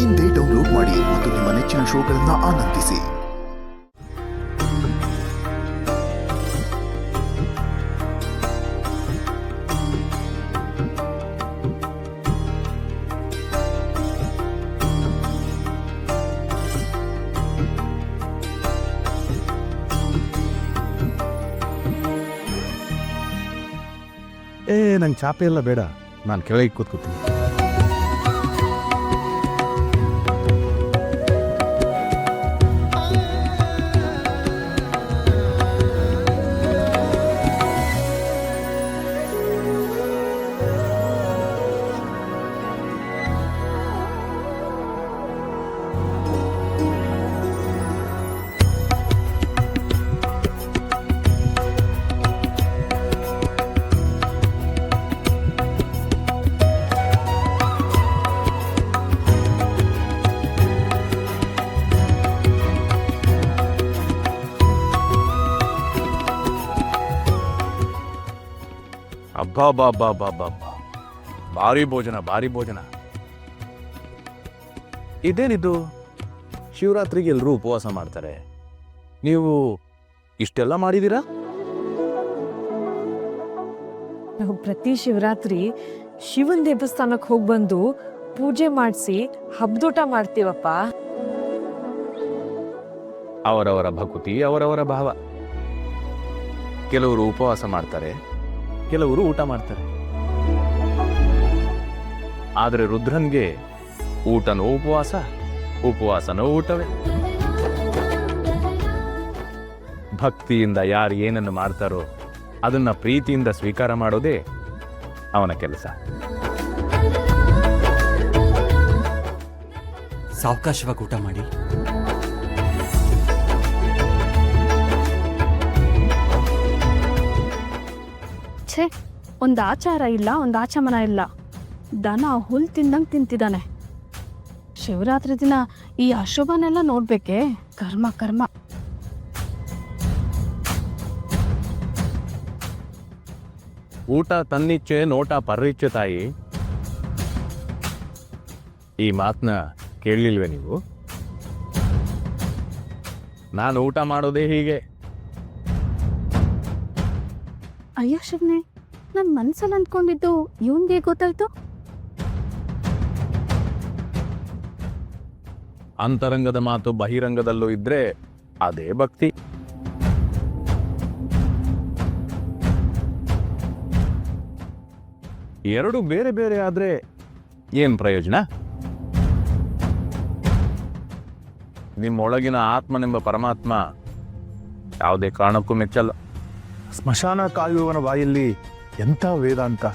ಇಂದೇ ಡೌನ್ಲೋಡ್ ಮಾಡಿ ಮತ್ತು ನಿಮ್ಮ ನೆಚ್ಚಿನ ಶೋಗಳನ್ನು ಆನಂದಿಸಿ. ನಂಗೆ ಚಾಪೆ ಎಲ್ಲ ಬೇಡ, ನಾನು ಕೆಳಗೆ ಕೂತ್ಕೋತೀನಿ. ಅಬ್ಬಾ ಭಾರಿ ಭೋಜನ. ಇದೇನಿದು? ಶಿವರಾತ್ರಿಗೆ ಎಲ್ಲರೂ ಉಪವಾಸ ಮಾಡ್ತಾರೆ, ನೀವು ಇಷ್ಟೆಲ್ಲ ಮಾಡಿದೀರಾ? ನಾವು ಪ್ರತಿ ಶಿವರಾತ್ರಿ ಶಿವನ್ ದೇವಸ್ಥಾನಕ್ಕೆ ಹೋಗಿ ಬಂದು ಪೂಜೆ ಮಾಡಿಸಿ ಹಬ್ಬದೂಟ ಮಾಡ್ತೀವಪ್ಪ. ಅವರವರ ಭಕುತಿ, ಅವರವರ ಭಾವ. ಕೆಲವರು ಉಪವಾಸ ಮಾಡ್ತಾರೆ, ಕೆಲವರು ಊಟ ಮಾಡ್ತಾರೆ. ಆದರೆ ರುದ್ರನ್ಗೆ ಊಟನೋ ಉಪವಾಸ, ಉಪವಾಸನೋ ಊಟವೇ. ಭಕ್ತಿಯಿಂದ ಯಾರು ಏನನ್ನು ಮಾಡ್ತಾರೋ ಅದನ್ನ ಪ್ರೀತಿಯಿಂದ ಸ್ವೀಕಾರ ಮಾಡೋದೇ ಅವನ ಕೆಲಸ. ಸಾವಕಾಶವಾಗಿ ಊಟ ಮಾಡಿ. ಛೇ, ಒಂದು ಆಚಾರ ಇಲ್ಲ, ಒಂದು ಆಚಮನ ಇಲ್ಲ. ದನ ಹುಲ್ ತಿಂದಂಗೆ ತಿಂತಿದ್ದಾನೆ. ಶಿವರಾತ್ರಿ ದಿನ ಈ ಅಶುಭನೆಲ್ಲ ನೋಡ್ಬೇಕೆ? ಕರ್ಮ. ಊಟ ತನ್ನಿಚ್ಛೆ, ನೋಟ ಪರ್ರಿಚ್ಛೆ ತಾಯಿ. ಈ ಮಾತನ್ನ ಕೇಳಲಿಲ್ವೇ ನೀವು? ನಾನು ಊಟ ಮಾಡೋದೇ ಹೀಗೆ. ಅಯ್ಯೋ ಶಿವನೇ, ನನ್ನ ಮನಸ್ಸಲ್ಲಿ ಅಂದ್ಕೊಂಡಿದ್ದು ಇವನ್ಗೆ ಗೊತ್ತಾಯ್ತು? ಅಂತರಂಗದ ಮಾತು ಬಹಿರಂಗದಲ್ಲೂ ಇದ್ರೆ ಅದೇ ಭಕ್ತಿ. ಎರಡು ಬೇರೆ ಬೇರೆ ಆದ್ರೆ ಏನ್ ಪ್ರಯೋಜನ? ನಿಮ್ಮೊಳಗಿನ ಆತ್ಮನೆಂಬ ಪರಮಾತ್ಮ ಯಾವುದೇ ಕಾರಣಕ್ಕೂ ಮೆಚ್ಚಲ್ಲ. ಸ್ಮಶಾನ ಕಾಯುವವನ ಬಾಯಲ್ಲಿ ಎಂಥ ವೇದಾಂತ.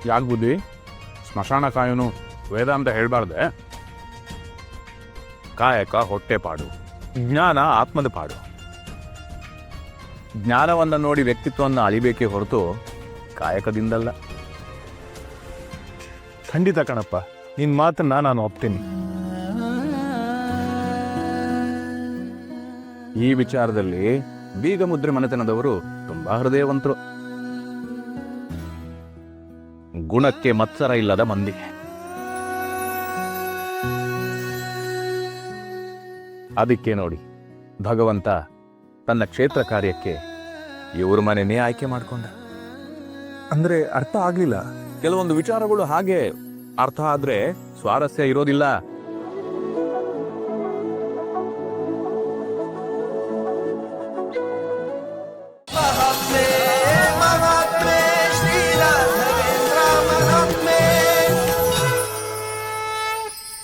ಯಾಕೆ ಸ್ಮಶಾನ ಕಾಯೋನು ವೇದಾಂತ ಹೇಳ್ಬಾರ್ದೆ? ಕಾಯಕ ಹೊಟ್ಟೆ ಪಾಡು, ಜ್ಞಾನ ಆತ್ಮದ ಪಾಡು. ಜ್ಞಾನವನ್ನು ನೋಡಿ ವ್ಯಕ್ತಿತ್ವವನ್ನು ಅಳಿಬೇಕೇ ಹೊರತು ಕಾಯಕದಿಂದಲ್ಲ. ಖಂಡಿತ ಕಣಪ್ಪ, ನಿನ್ನ ಮಾತನ್ನ ನಾನು ಒಪ್ತೀನಿ. ಈ ವಿಚಾರದಲ್ಲಿ ಬೀಗ ಮುದ್ರೆ ಮನೆತನದವರು ತುಂಬಾ ಹೃದಯವಂತರು. ಗುಣಕ್ಕೆ ಮತ್ಸರ ಇಲ್ಲದ ಮಂದಿ. ಅದಕ್ಕೆ ನೋಡಿ, ಭಗವಂತ ತನ್ನ ಕ್ಷೇತ್ರ ಕಾರ್ಯಕ್ಕೆ ಇವ್ರ ಮನೆನೇ ಆಯ್ಕೆ ಮಾಡಿಕೊಂಡ. ಅಂದ್ರೆ ಅರ್ಥ ಆಗ್ಲಿಲ್ಲ. ಕೆಲವೊಂದು ವಿಚಾರಗಳು ಹಾಗೆ ಅರ್ಥ ಆದ್ರೆ ಸ್ವಾರಸ್ಯ ಇರೋದಿಲ್ಲ.